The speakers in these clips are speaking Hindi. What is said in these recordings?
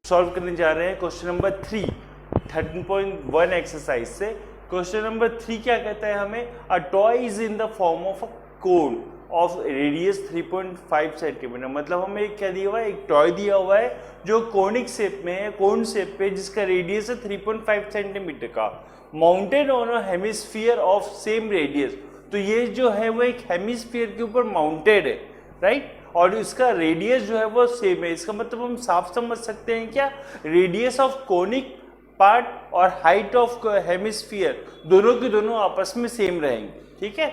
सॉल्व करने जा रहे हैं क्वेश्चन नंबर 3 13.1 एक्सरसाइज से। क्वेश्चन नंबर 3 क्या कहता है हमें, a toy is in the form of a cone of radius 3.5 centimetre. मतलब हमें क्या दिया हुआ है, एक टॉय दिया हुआ है जो कोनिक शेप में है, कोन शेप पे, जिसका रेडियस है 3.5 सेंटीमीटर का, mounted on a hemisphere of same radius. तो ये जो है वो एक हेमिस्फीयर के ऊपर माउंटेड है, राइट, और इसका रेडियस जो है वो सेम है। इसका मतलब हम साफ समझ सकते हैं क्या, रेडियस ऑफ कोनिक पार्ट और हाइट ऑफ हेमिस्फीयर दोनों के दोनों आपस में सेम रहेंगे, ठीक है।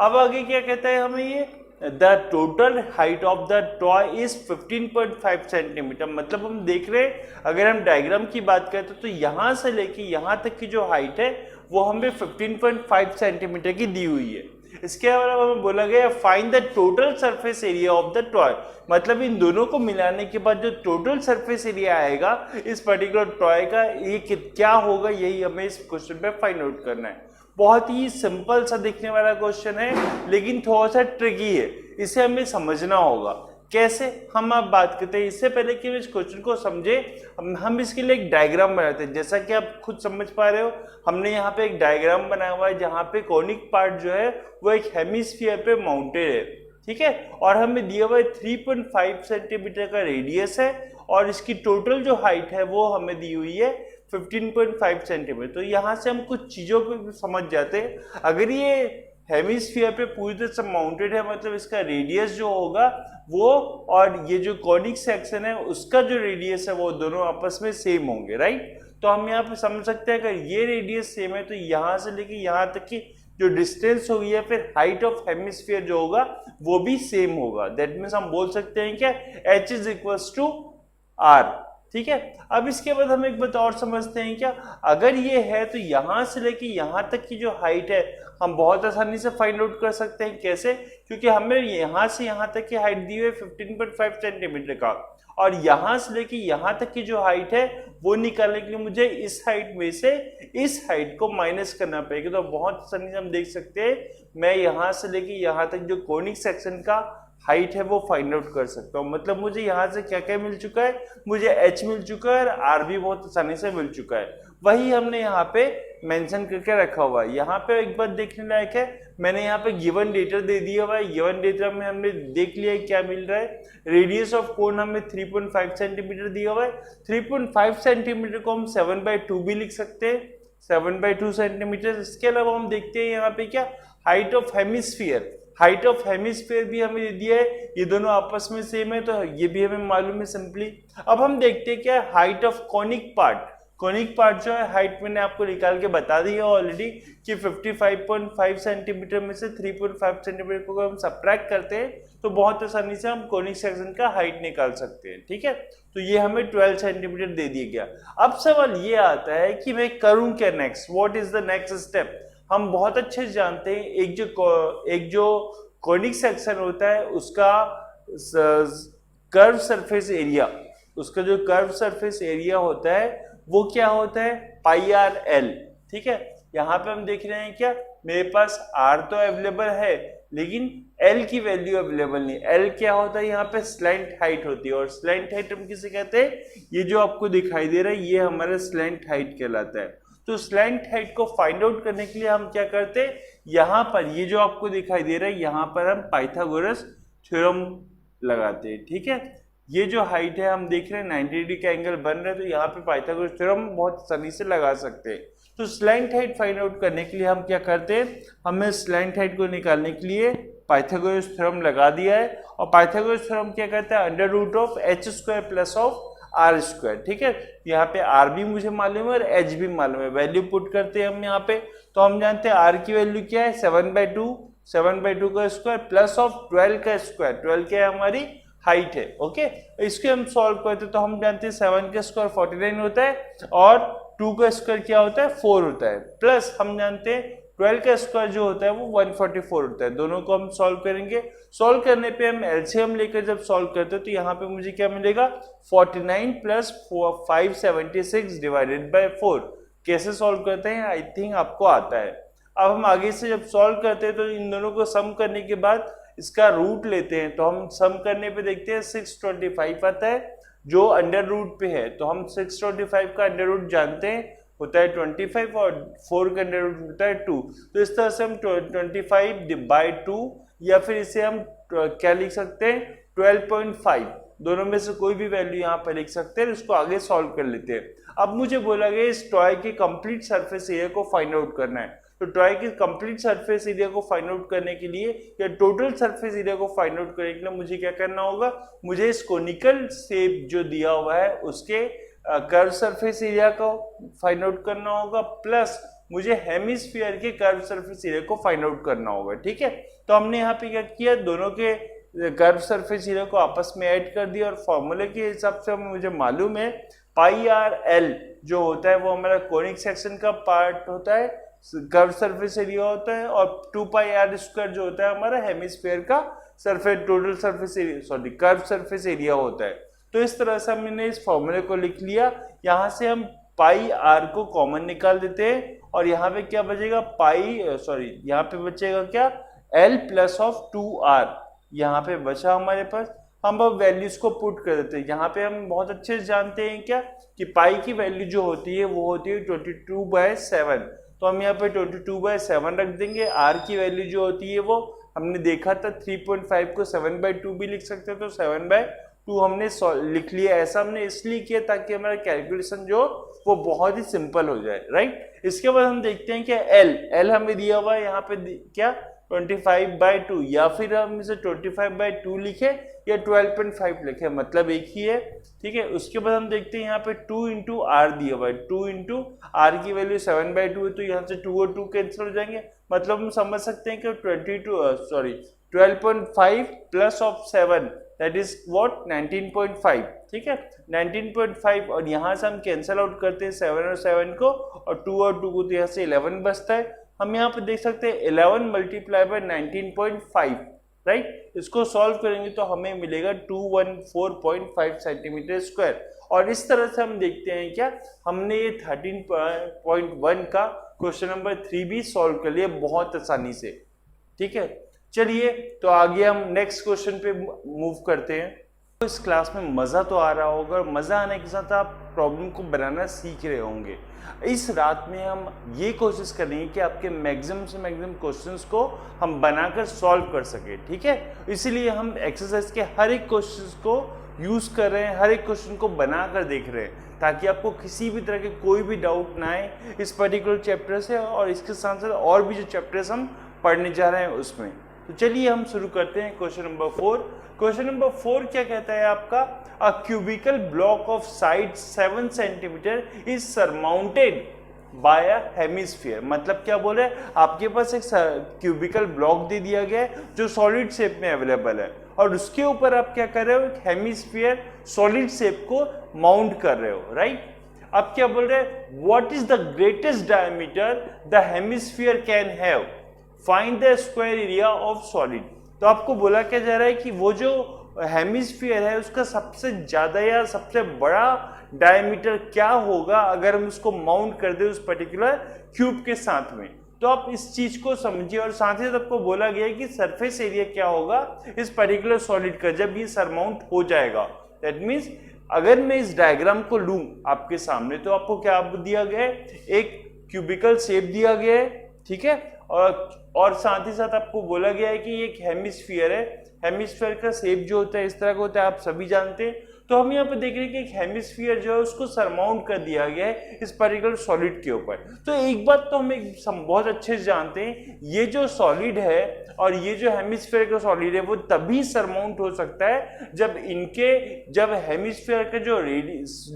अब आगे क्या कहता है हमें, ये the total height of the toy is 15.5 centimetre. मतलब हम देख रहे हैं, अगर हम डायग्राम की बात करें तो यहां से लेके यहां तक की जो हाइट है वो हमें 15.5 सेंटीमीटर की दी हुई है। इसके अलावा हमें बोला गया find the total surface area of the toy. मतलब इन दोनों को मिलाने के बाद जो टोटल सरफेस एरिया आएगा इस पर्टिकुलर टॉय का, ये क्या होगा, यही हमें इस क्वेश्चन पे फाइंड आउट करना है। बहुत ही सिंपल सा दिखने वाला क्वेश्चन है, लेकिन थोड़ा सा ट्रिकी है, इसे हमें समझना होगा। कैसे, हम आप बात करते हैं। इससे पहले कि इस क्वेश्चन को समझे, हम इसके लिए एक डायग्राम बनाते हैं। जैसा कि आप खुद समझ पा रहे हो, हमने यहाँ पे एक डायग्राम बनाया हुआ है जहाँ पे कोनिक पार्ट जो है वो एक हेमिस्फीयर पे माउंटेड है, ठीक है, और हमें दिया हुआ है 3.5 सेंटीमीटर का रेडियस है, और इसकी टोटल जो हाइट है वो हमें दी हुई है 15.5 सेंटीमीटर। तो यहाँ से हम कुछ चीज़ों को समझ जाते हैं। अगर ये हेमिस्फीयर पे पूरी तरह से माउंटेड है, मतलब इसका रेडियस जो होगा वो, और ये जो कॉनिक सेक्शन है उसका जो रेडियस है वो दोनों आपस में सेम होंगे, राइट। तो हम यहाँ पे समझ सकते हैं अगर ये रेडियस सेम है तो यहाँ से लेके यहाँ तक की जो डिस्टेंस होगी या फिर हाइट ऑफ हेमिस्फीयर जो होगा वो भी सेम होगा। दैट मीन्स हम बोल सकते हैं क्या, H is equals to R, ठीक है। अब इसके बाद हम एक बात और समझते हैं क्या, अगर ये है तो यहाँ से लेके यहाँ तक की जो हाइट है हम बहुत आसानी से फाइंड आउट कर सकते हैं। कैसे, क्योंकि हमें यहाँ से यहाँ तक की हाइट दी हुई है 15.5 सेंटीमीटर का, और यहाँ से लेके यहाँ तक की जो हाइट है वो निकालने के लिए मुझे इस हाइट में से इस हाइट को माइनस करना पड़ेगा। तो बहुत आसानी से हम देख सकते हैं, मैं यहाँ से लेके यहाँ तक जो कोनिक सेक्शन का हाइट है वो फाइंड आउट कर सकता हूँ। मतलब मुझे यहाँ से क्या क्या मिल चुका है, मुझे H मिल चुका है और R भी बहुत आसानी से मिल चुका है। वही हमने यहाँ पे मेंशन करके रखा हुआ है। यहाँ पे एक बात देखने लायक है, मैंने यहाँ पे गिवन डेटा दे दिया हुआ है। गिवन डेटा में हमने देख लिया है क्या मिल रहा है, रेडियस ऑफ कोन हमें 3.5 सेंटीमीटर दिया हुआ है। 3.5 सेंटीमीटर को हम 7/2 भी लिख सकते हैं, 7/2 सेंटीमीटर। इसके अलावा हम देखते हैं यहाँ पे क्या, height of hemisphere, height of hemisphere भी हमें दे दिया है, ये दोनों आपस में सेम है तो ये भी हमें मालूम है सिंपली। अब हम देखते हैं क्या, height of conic part. Conic part जो है हाइट मैंने आपको निकाल के बता दी है ऑलरेडी कि 55.5 सेंटीमीटर में से 3.5 सेंटीमीटर को हम सब्ट्रैक्ट करते हैं तो बहुत आसानी से हम कॉनिक सेक्शन का हाइट निकाल सकते हैं, ठीक है। तो ये हमें 12 सेंटीमीटर दे दिया गया। अब सवाल ये आता है कि मैं करूं क्या next, what is the next step. हम बहुत अच्छे से जानते हैं एक जो कॉनिक सेक्शन होता है उसका कर्व सरफेस एरिया, उसका जो कर्व सरफेस एरिया होता है वो क्या होता है, πr/l, ठीक है। यहाँ पे हम देख रहे हैं क्या, मेरे पास R तो अवेलेबल है लेकिन L की वैल्यू अवेलेबल नहीं। L क्या होता है, यहाँ पे स्लैंट हाइट होती है, और स्लैंट हाइट हम किसे कहते हैं, ये जो आपको दिखाई दे रहा है ये हमारा स्लैंट हाइट कहलाता है। तो स्लैंट हाइट को फाइंड आउट करने के लिए हम क्या करते हैं, यहाँ पर ये जो आपको दिखाई दे रहा है यहाँ पर हम पाइथागोरस थ्योरम लगाते हैं, ठीक है। ये जो हाइट है हम देख रहे हैं 90 डिग्री का एंगल बन रहा है, तो यहाँ पे पाइथागोरस थ्योरम बहुत आसानी से लगा सकते हैं। तो स्लैंट हाइट फाइंड आउट करने के लिए हम क्या करते हैं, हमें स्लैंट हाइट को निकालने के लिए पाइथागोरस थ्योरम लगा दिया है, और पाइथागोरस थ्योरम क्या कहता है, under root of h² plus of R², ठीक है। यहाँ पे R भी मुझे मालूम है और H भी मालूम है, वैल्यू पुट करते हैं हम यहाँ पे, तो हम जानते हैं R की वैल्यू क्या है 7/2 का स्क्वायर प्लस ऑफ 12 का स्क्वायर, 12 क्या है हमारी हाइट है, ओके। इसके हम सॉल्व करते हैं तो हम जानते हैं 7 का स्क्वायर 49 होता है और 2 का स्क्वायर क्या होता है 4 होता है, प्लस हम जानते हैं 12 का स्क्वायर जो होता है वो 144 होता है। दोनों को हम सॉल्व करेंगे, सॉल्व करने पे हम एलसीएम लेकर जब सॉल्व करते हैं तो यहाँ पे मुझे क्या मिलेगा 49 प्लस 576 डिवाइडेड बाय 4। कैसे सॉल्व करते हैं आई थिंक आपको आता है। अब हम आगे से जब सॉल्व करते हैं तो इन दोनों को सम करने के बाद इसका रूट लेते हैं, तो हम सम करने पे देखते हैं 625 आता है, जो अंडर रूट पे है, तो हम 625 का अंडर रूट जानते हैं होता है 25 और 4 का अंडर रूट होता है 2। तो इस तरह से हम 25/2 या फिर इसे हम क्या लिख सकते हैं 12.5, दोनों में से कोई भी वैल्यू यहाँ पे लिख सकते हैं। इसको आगे सॉल्व कर लेते हैं। अब मुझे बोला गया इस टॉय के कंप्लीट सरफेस एरिया को फाइंड आउट करना है। तो टॉय के कंप्लीट सरफेस एरिया को फाइंड आउट करने के लिए या टोटल सरफेस एरिया को फाइंड आउट करने के लिए मुझे क्या करना होगा, मुझे इस कोनिकल शेप जो दिया हुआ है उसके कर्व सरफेस एरिया को फाइंड आउट करना होगा, प्लस मुझे हेमिस्फीयर के कर्व सरफेस एरिया को फाइंड आउट करना होगा। ठीक है, तो हमने यहाँ पे क्या किया, दोनों के कर्व सरफेस एरिया को आपस में ऐड कर दिया और फॉर्मूले के हिसाब से मुझे मालूम है पाई आर एल जो होता है वो हमारा कोनिक सेक्शन का पार्ट होता है, कर्व सरफेस एरिया होता है, और 2 पाई आर स्क्वायर जो होता है हमारा हेमिस्फीयर का surface total surface area curve surface area होता है। तो इस तरह से हमने इस फॉर्मूले को लिख लिया। यहाँ से हम पाई आर को कॉमन निकाल देते हैं और यहाँ पे क्या बचेगा यहाँ पे बचेगा क्या एल प्लस ऑफ 2r यहाँ पे बचा हमारे पास। हम अब वैल्यूज को पुट कर देते हैं। यहाँ पे हम बहुत अच्छे से जानते हैं क्या कि पाई की वैल्यू जो होती है वो होती है 22/7, तो हम यहाँ पे 22/7 रख देंगे। आर की वैल्यू जो होती है वो हमने देखा था 3.5 को 7/2 भी लिख सकते हैं, तो 7/2 हमने लिख लिया। ऐसा हमने इसलिए किया ताकि हमारा कैलकुलेशन जो वो बहुत ही सिंपल हो जाए, राइट। इसके बाद हम देखते हैं कि एल हमें दिया हुआ है यहाँ पे क्या 25/2, या फिर हम इसे 25/2 लिखे या 12.5 लिखे, मतलब एक ही है। ठीक है, उसके बाद हम देखते हैं यहाँ पे 2 इंटू आर दिया हुआ है। 2 इंटू आर की वैल्यू 7/2 है, तो यहाँ से 2 और 2 कैंसिल हो जाएंगे। मतलब हम समझ सकते हैं कि 12.5 plus of 7 that is what 19.5। ठीक है, 19.5 और यहाँ से हम कैंसिल आउट करते हैं 7 और 7 को, और 2 और 2 को, तो यहाँ से 11 बचता है। हम यहाँ पे देख सकते हैं 11 मल्टीप्लाई बाय 19.5, राइट। इसको सॉल्व करेंगे तो हमें मिलेगा 214.5 सेंटीमीटर स्क्वायर। और इस तरह से हम देखते हैं क्या हमने ये 13.1 का क्वेश्चन नंबर 3 भी सॉल्व कर लिया बहुत आसानी से। ठीक है, चलिए तो आगे हम नेक्स्ट क्वेश्चन पे मूव करते हैं। तो इस क्लास में मज़ा तो आ रहा होगा और मज़ा आने के साथ आप प्रॉब्लम को बनाना सीख रहे होंगे। इस रात में हम ये कोशिश करेंगे कि आपके मैक्सिमम से मैक्सिमम क्वेश्चंस को हम बनाकर सॉल्व कर सके। ठीक है, इसीलिए हम एक्सरसाइज के हर एक क्वेश्चन को यूज़ कर रहे हैं, हर एक क्वेश्चन को बना कर देख रहे हैं, ताकि आपको किसी भी तरह के कोई भी डाउट ना आए इस पर्टिकुलर चैप्टर से, और इसके साथ साथ और भी जो चैप्टर्स हम पढ़ने जा रहे हैं उसमें। तो चलिए हम शुरू करते हैं क्वेश्चन नंबर 4। क्वेश्चन नंबर 4 क्या कहता है आपका, a cubical block of side 7 centimetre is surmounted by a hemisphere. मतलब क्या बोल रहे हैं, आपके पास एक क्यूबिकल ब्लॉक दे दिया गया है जो सॉलिड शेप में अवेलेबल है, और उसके ऊपर आप क्या कर रहे हो, एक हेमिस्फीयर सॉलिड शेप को माउंट कर रहे हो, राइट। अब क्या बोल रहे हैं, what is the greatest diameter the hemisphere can have, find the square area of solid. तो आपको बोला क्या जा रहा है कि वो जो हेमिस्फीयर है उसका सबसे ज्यादा या सबसे बड़ा डायमीटर क्या होगा अगर हम उसको माउंट कर दे उस पर्टिकुलर क्यूब के साथ में। तो आप इस चीज को समझिए, और साथ ही साथ आपको बोला गया है कि सरफेस एरिया क्या होगा इस पर्टिकुलर सॉलिड का जब ये सरमाउंट हो जाएगा। दैट मीन्स अगर मैं इस डायग्राम को लूं आपके सामने, तो आपको क्या दिया गया है, एक क्यूबिकल शेप दिया गया है। ठीक है, और साथ ही साथ आपको बोला गया है कि एक हेमिस्फीयर है। हेमिस्फीयर का शेप जो होता है इस तरह का होता है, आप सभी जानते हैं। तो हम यहाँ पे देख रहे हैं कि एक हेमिस्फीयर जो है उसको सरमाउंट कर दिया गया है इस पर्टिकुलर सॉलिड के ऊपर। तो एक बात तो हम बहुत अच्छे से जानते हैं, ये जो सॉलिड है और ये जो हेमिस्फीयर का सॉलिड है वो तभी सरमाउंट हो सकता है जब हेमिस्फीयर का जो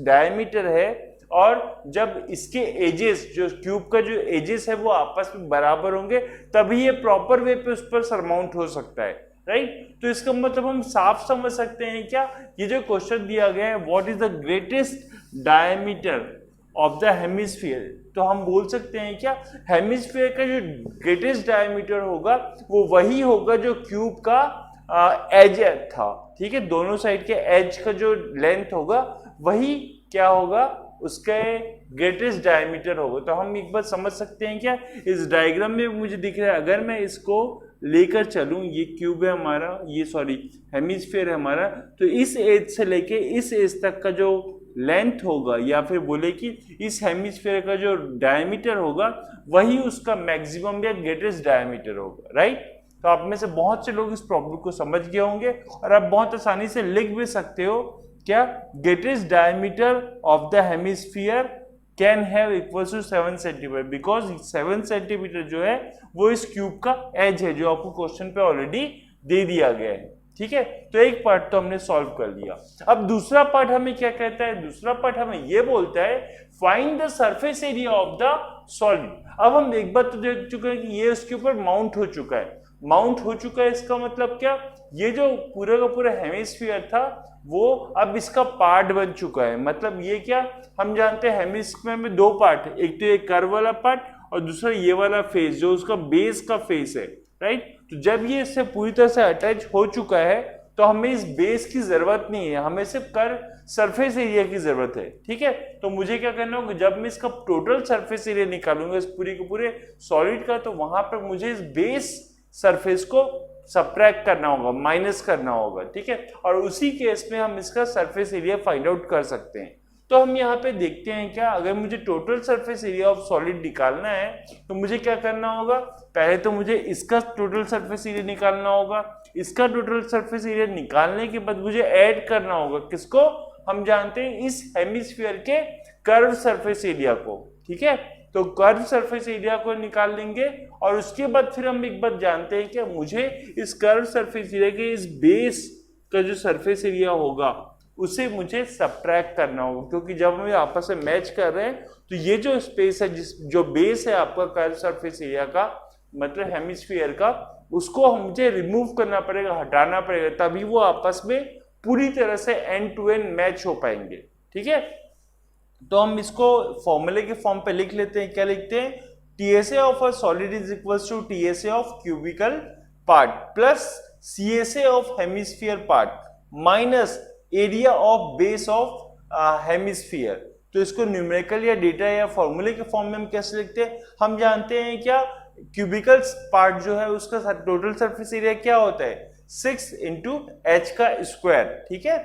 डायमीटर है और जब इसके एजेस, जो क्यूब का जो एजेस है वो आपस में बराबर होंगे, तभी ये प्रॉपर वे पे उस पर सरमाउंट हो सकता है, राइट। तो इसका मतलब हम साफ समझ सकते हैं क्या, ये जो क्वेश्चन दिया गया है what is the greatest diameter of the hemisphere, तो हम बोल सकते हैं क्या हेमिस्फीयर का जो ग्रेटेस्ट डायमीटर होगा वो वही होगा जो क्यूब का एज था। ठीक है, दोनों साइड के एज का जो लेंथ होगा वही क्या होगा, उसका ग्रेटेस्ट डायमीटर होगा। तो हम एक बार समझ सकते हैं क्या, इस डायग्राम में मुझे दिख रहा है, अगर मैं इसको लेकर चलूं, ये क्यूब है हमारा, ये सॉरी हेमिस्फीयर है हमारा, तो इस एज से लेके इस एज तक का जो लेंथ होगा या फिर बोले कि इस हेमिस्फीयर का जो डायमीटर होगा वही उसका मैक्सिमम या ग्रेटेस्ट डायमीटर होगा, राइट। तो आप में से बहुत से लोग इस प्रॉब्लम को समझ गए होंगे और आप बहुत आसानी से लिख भी सकते हो क्या, greatest diameter of the hemisphere can have equals to 7 centimetre, because 7 centimetre जो है वो इस क्यूब का एज है जो आपको क्वेश्चन पे ऑलरेडी दे दिया गया है, ठीक है। तो एक पार्ट तो हमने सॉल्व कर लिया। अब दूसरा पार्ट हमें क्या कहता है, दूसरा पार्ट हमें ये बोलता है find the surface area of the solid. अब हम एक बात तो देख चुके हैं कि ये उसके ऊपर माउंट हो चुका है, माउंट हो चुका है, इसका मतलब क्या, ये जो पूरा का पूरा हेमिस्फीयर था वो अब इसका पार्ट बन चुका है। मतलब ये क्या, हम जानते हैं हेमिस्फीयर में दो पार्ट है, एक तो ये कर्व वाला पार्ट और दूसरा ये वाला फेस जो उसका बेस का फेस है, राइट। तो जब ये इससे पूरी तरह से अटैच हो चुका है तो हमें इस बेस की जरूरत नहीं है, हमें सिर्फ कर्व सरफेस एरिया की जरूरत है, ठीक है। तो मुझे क्या करना होगा, जब मैं इसका टोटल सरफेस एरिया निकालूंगा इस पूरे के पूरे सॉलिड का, तो वहां पर मुझे इस बेस सरफेस को सब्ट्रैक्ट करना होगा, माइनस करना होगा, ठीक है। और उसी केस में हम इसका सरफेस एरिया फाइंड आउट कर सकते हैं। तो हम यहाँ पे देखते हैं क्या, अगर मुझे total surface area of solid निकालना है तो मुझे क्या करना होगा, पहले तो मुझे इसका टोटल सरफेस एरिया निकालना होगा, इसका टोटल सरफेस एरिया निकालने के बाद मुझे ऐड करना होगा किसको, हम जानते हैं इस हेमिस्फीयर के कर्व सरफेस एरिया को, ठीक है। तो कर्व सरफेस एरिया को निकाल लेंगे और उसके बाद फिर हम एक बात जानते हैं कि मुझे इस कर्व सरफेस एरिया के इस बेस का जो सरफेस एरिया होगा उसे मुझे सब्ट्रैक्ट करना होगा, क्योंकि जब हम आपस में मैच कर रहे हैं तो ये जो स्पेस है, जो बेस है आपका कर्व सरफेस एरिया का, मतलब हेमिस्फीयर का, उसको मुझे रिमूव करना पड़ेगा, हटाना पड़ेगा, तभी वो आपस में पूरी तरह से एंड टू एंड मैच हो पाएंगे, ठीक है। तो हम इसको फॉर्मूले के फॉर्म पे लिख लेते हैं, क्या लिखते हैं, TSA of a solid is equals to TSA of cubical part plus CSA of hemisphere part minus area of base of hemisphere. तो इसको न्यूमेरिकल या डेटा या फॉर्मूले के फॉर्म में हम कैसे लिखते हैं, हम जानते हैं क्या, क्यूबिकल पार्ट जो है उसका टोटल सरफेस एरिया क्या होता है 6 इंटू h का स्क्वायर, ठीक है,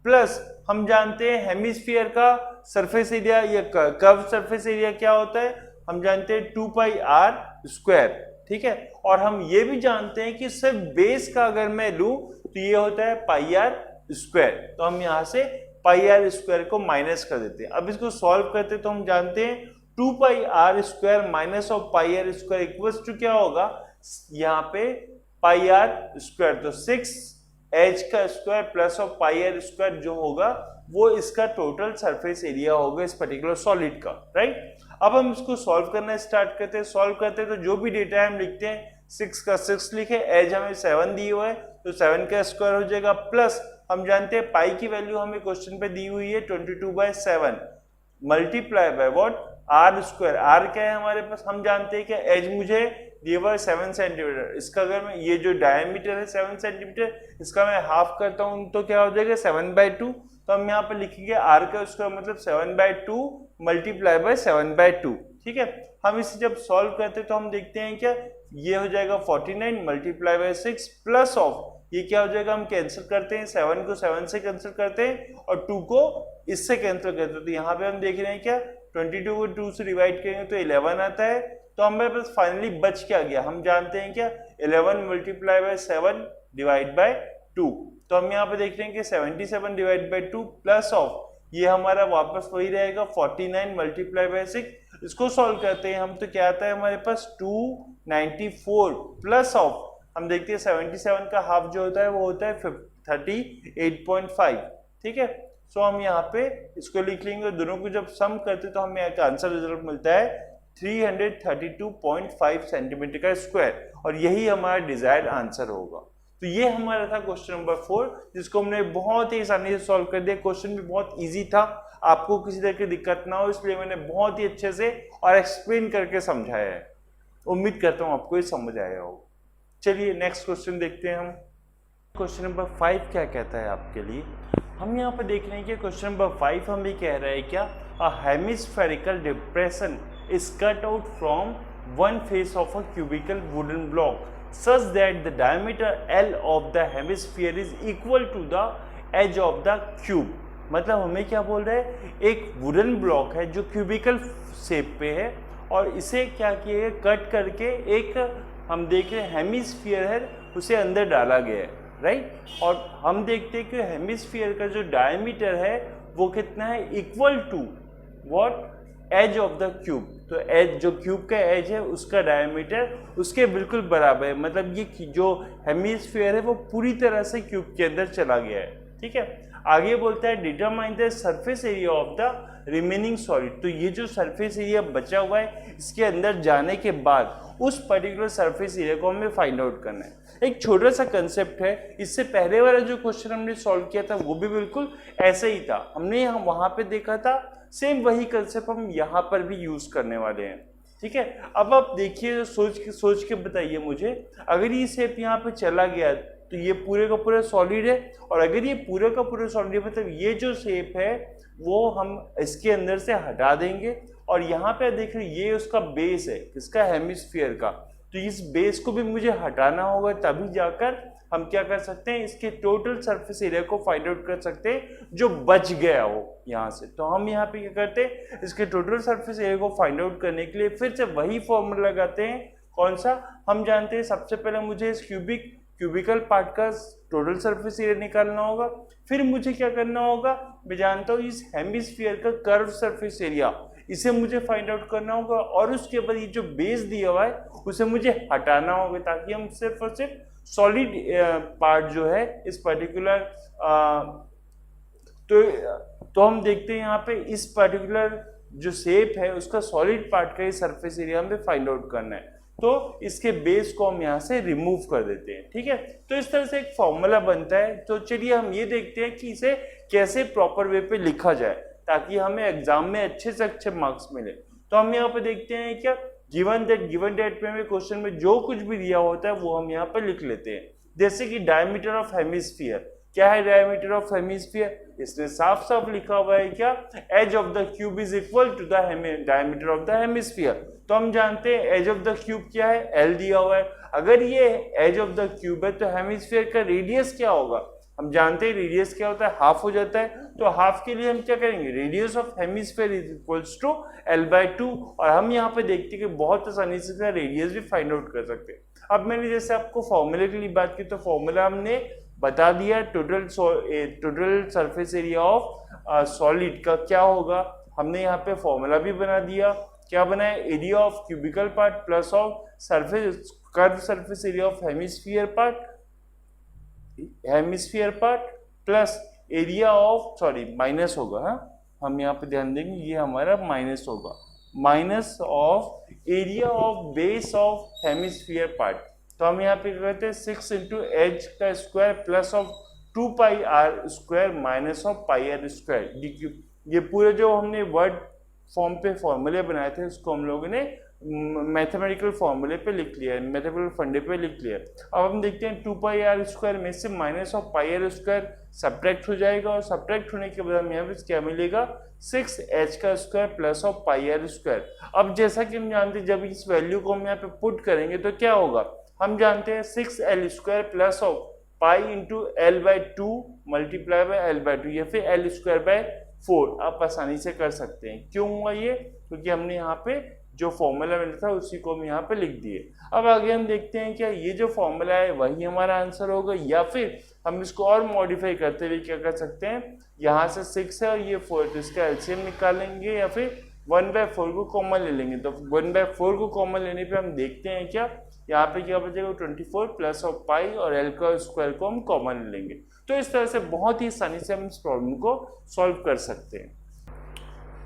प्लस हम जानते हैं हेमिस्फीयर का सरफेस एरिया या कर्व सरफेस एरिया क्या होता है, हम जानते हैं 2 पाई r स्क्वायर, ठीक है। और हम ये भी जानते हैं कि सिर्फ बेस का अगर मैं लूं तो ये होता है पाई r स्क्वायर, तो हम यहां से पाई r स्क्वायर को माइनस कर देते हैं। अब इसको सॉल्व करते हैं तो हम जानते हैं 2 pi r square minus of pi r square equals to क्या होगा, यहाँ पे पाई r स्क्वायर, तो 6h का square plus of pi r square जो होगा वो इसका टोटल सरफेस एरिया होगा इस पर्टिकुलर सॉलिड का, राइट। अब हम इसको सॉल्व करना स्टार्ट करते हैं, सॉल्व करते हैं तो जो भी डेटा है हम लिखते हैं, 6 का 6 लिखे, एज हमें 7 दी हुआ है तो 7 का स्क्वायर हो जाएगा, प्लस हम जानते हैं पाई की वैल्यू हमें क्वेश्चन पे दी हुई है 22/7 multiply by what, r square, r क्या है हमारे पास, हम जानते हैं कि एज मुझे दिया हुआ है 7 सेंटीमीटर, इसका अगर मैं ये जो डायमीटर है 7 सेंटीमीटर, इसका मैं हाफ करता हूँ तो क्या हो जाएगा 7/2, तो हम यहाँ पे लिखेंगे r का स्क्वायर मतलब 7/2 मल्टीप्लाई बाय 7/2, ठीक है। हम इसे जब सॉल्व करते हैं तो हम देखते हैं क्या, ये हो जाएगा 49 मल्टीप्लाई बाय 6 प्लस ऑफ ये क्या हो जाएगा, हम कैंसिल करते हैं, 7 को 7 से कैंसिल करते हैं और 2 को इससे कैंसिल करते हैं, तो यहाँ पे हम देख रहे हैं क्या, 22 को 2 से डिवाइड करेंगे तो 11 आता है, तो हमारे पास फाइनली बच क्या गया, हम जानते हैं क्या, 11 मल्टीप्लाई बाय 7 डिवाइड बाय 2, तो हम यहाँ पे देख रहे हैं कि 77 डिवाइड बाय 2 प्लस ऑफ ये हमारा वापस वही रहेगा 49 मल्टीप्लाई बाय 6, इसको सॉल्व करते हैं हम तो क्या आता है हमारे पास 294 प्लस ऑफ हम देखते हैं 77 का हाफ जो होता है वो होता है 38.5, ठीक है। सो हम यहाँ पे इसको लिख लेंगे, दोनों को जब सम करते तो हमें यहाँ का आंसर रिजल्ट मिलता है 332.5 सेंटीमीटर का स्क्वायर, और यही हमारा डिजायर्ड आंसर होगा। तो ये हमारा था क्वेश्चन नंबर 4, जिसको हमने बहुत ही आसानी से सॉल्व कर दिया। क्वेश्चन भी बहुत इजी था, आपको किसी तरह की दिक्कत ना हो इसलिए मैंने बहुत ही अच्छे से और एक्सप्लेन करके समझाया है। उम्मीद करता हूँ आपको ये समझ आया हो। चलिए नेक्स्ट क्वेश्चन देखते हैं हम। क्वेश्चन नंबर 5 क्या कहता है आपके लिए, हम यहाँ पे देख रहे हैं कि क्वेश्चन नंबर 5 हम ये कह रहे हैं क्या, a hemispherical depression is cut out from one face of a cubical wooden block such that the diameter L of the hemisphere is equal to the edge of the cube। मतलब हमें क्या बोल रहा है, एक वुडन ब्लॉक है जो क्यूबिकल शेप पे है और इसे क्या किया है, कट करके एक हम देख रहे हैं हेमिस्फीयर है उसे अंदर डाला गया है, राइट। और हम देखते हैं कि हेमिस्फीयर का जो डायमीटर है वो कितना है, equal to what, edge of the cube. तो एज, जो क्यूब का एज है उसका डायमीटर उसके बिल्कुल बराबर है, मतलब ये जो हेमिस्फीयर है वो पूरी तरह से क्यूब के अंदर चला गया है, ठीक है। आगे बोलता है determine the surface area of the remaining solid. तो ये जो सरफेस एरिया बचा हुआ है इसके अंदर जाने के बाद उस पर्टिकुलर सरफेस एरिया को हमें फाइंड आउट करना है। एक छोटा सा कंसेप्ट है, इससे पहले वाला जो क्वेश्चन हमने सॉल्व किया था वो भी बिल्कुल ऐसा ही था, हमने यहाँ वहाँ पे देखा था, सेम वही कंसेप्ट हम यहाँ पर भी यूज करने वाले हैं, ठीक है। अब आप देखिए, सोच के बताइए मुझे, अगर ये शेप यहाँ पे चला गया तो ये पूरे का पूरा सॉलिड है, और अगर ये पूरे का पूरा सॉलिड है मतलब ये जो शेप है वो हम इसके अंदर से हटा देंगे, और यहाँ पे देख रहे ये उसका बेस है, किसका, हेमिस्फीयर का। तो इस बेस को भी मुझे हटाना होगा, तभी जाकर हम क्या कर सकते हैं, इसके टोटल सरफेस एरिया को फाइंड आउट कर सकते हैं जो बच गया हो यहाँ से। तो हम यहाँ पे क्या करते हैं, इसके टोटल सरफेस एरिया को फाइंड आउट करने के लिए फिर से वही फॉर्मूला लगाते हैं। कौन सा, हम जानते हैं सबसे पहले मुझे इस क्यूबिकल पार्ट का टोटल सरफेस एरिया निकालना होगा, फिर मुझे क्या करना होगा, मैं जानता हूँ इस हेमिस्फीयर का कर्व सरफेस एरिया, इसे मुझे फाइंड आउट करना होगा, और उसके बाद ये जो बेस दिया हुआ है उसे मुझे हटाना होगा, ताकि हम सिर्फ और सिर्फ सॉलिड पार्ट जो है इस पर्टिकुलर तो हम देखते हैं यहाँ पे इस पर्टिकुलर जो शेप है उसका सॉलिड पार्ट का ही सरफेस एरिया हमें फाइंड आउट करना है। तो इसके बेस को हम यहाँ से रिमूव कर देते हैं, ठीक है। तो इस तरह से एक फॉर्मूला बनता है। तो चलिए हम ये देखते हैं कि इसे कैसे प्रॉपर वे पे लिखा जाए ताकि हमें एग्जाम में अच्छे से अच्छे मार्क्स मिले। तो हम यहाँ पे देखते हैं क्या, गिवन डेट पे हमें क्वेश्चन में जो कुछ भी दिया होता है वो हम यहाँ पे लिख लेते हैं। जैसे कि डायमीटर ऑफ हेमिस्फीयर, क्या है डायमीटर ऑफ हेमिस्फीयर, इसने साफ साफ लिखा हुआ है क्या, edge of the cube is equal to the diameter of the hemisphere. तो हम जानते हैं एज ऑफ द क्यूब क्या है, एल दिया हुआ है। अगर ये एज ऑफ द क्यूब है तो हेमिस्फीयर का रेडियस क्या होगा, हम जानते हैं रेडियस क्या होता है, हाफ हो जाता है। तो हाफ के लिए हम क्या करेंगे, radius of hemisphere is equals to L/2, और हम यहाँ पे देखते हैं कि बहुत आसानी से रेडियस भी फाइंड आउट कर सकते हैं। अब मैंने जैसे आपको फॉर्मूले के लिए बात की, तो फॉर्मूला हमने बता दिया, total surface area of solid का क्या होगा, हमने यहाँ पे फॉर्मूला भी बना दिया। क्या बनाया, area of cubical part plus of curve surface area of hemisphere part plus area of, minus होगा, हाँ हम यहाँ पे ध्यान देंगे, ये हमारा माइनस होगा, minus of area of base of hemisphere part. तो हम यहाँ पे कहते हैं 6 इंटू एच का square plus of 2 pi r square minus of pi r square. ये पूरे जो हमने वर्ड फॉर्म पे फॉर्मूले बनाए थे उसको हम लोगों ने मैथमेटिकल फॉर्मूले पे लिख लिया है, मैथमेटिकल फंडे पे लिख लिया। अब हम देखते हैं 2 पाई आर स्क्वायर में से minus of pi r square subtract हो जाएगा, और सब्ट्रैक्ट होने के बाद हम यहाँ पे क्या मिलेगा, 6h का square plus of pi r square. अब जैसा कि हम जानते हैं जब इस वैल्यू को हम यहाँ पे पुट करेंगे तो क्या होगा, हम जानते हैं 6l square plus of pi into L/2 multiply by L/2 या फिर L स्क्वायर बाय 4 आप आसानी से कर सकते हैं। क्यों हुआ ये, क्योंकि हमने यहाँ पे जो फॉर्मूला मिला था उसी को हम यहाँ पे लिख दिए। अब आगे हम देखते हैं क्या ये जो फॉर्मूला है वही हमारा आंसर होगा, या फिर हम इसको और मॉडिफाई करते हुए क्या कर सकते हैं, यहाँ से 6 है और ये 4, तो इसका एलसीएम निकालेंगे या फिर 1/4 को कॉमन ले लेंगे। तो 1/4 को कॉमन लेने पे हम देखते हैं क्या, यहाँ पे क्या बचेगा 24 प्लस ऑफ पाई और एल का स्क्वायर को हम कॉमन ले लेंगे। तो इस तरह से बहुत ही आसानी से हम इस प्रॉब्लम को सॉल्व कर सकते हैं।